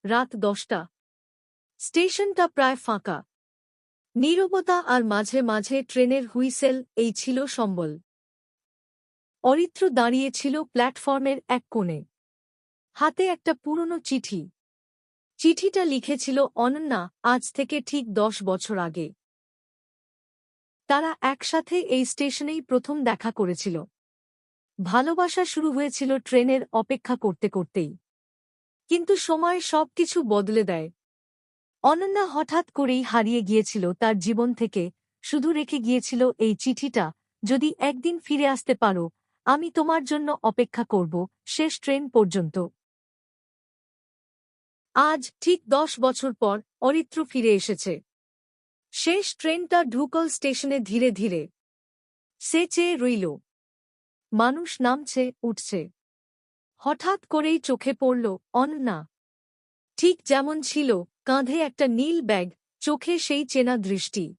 রাত 10টা। স্টেশনটা প্রায় ফাঁকা। নীরবতা আর মাঝে মাঝে ট্রেনের হুইসেল, এই ছিল সম্বল। অরিত্র দাঁড়িয়েছিল প্ল্যাটফর্মের এক কোণে। হাতে একটা পুরনো চিঠি। চিঠিটা লিখেছিল অনন্যা, আজ থেকে ঠিক 10 বছর আগে। তারা একসাথে এই স্টেশনেই প্রথম দেখা করেছিল। ভালোবাসা শুরু হয়েছিল ট্রেনের অপেক্ষা করতে করতেই। কিন্তু সময় সবকিছু বদলে দেয়। অনন্যা হঠাৎ করেই হারিয়ে গিয়েছিল তার জীবন থেকে, শুধু রেখে গিয়েছিল এই চিঠিটা, যদি একদিন ফিরে আসতে পারো, আমি তোমার জন্য অপেক্ষা করব, শেষ ট্রেন পর্যন্ত। আজ ঠিক 10 বছর পর অরিত্র ফিরে এসেছে। শেষ ট্রেনটা ঢুকল স্টেশনে ধীরে ধীরে। সে চেয়ে রইল। মানুষ নামছে, উঠছে। হঠাৎ করেই চোখে পড়ল অনন্যা। ঠিক যেমন ছিল, কাঁধে একটা নীল ব্যাগ, চোখে সেই চেনা দৃষ্টি।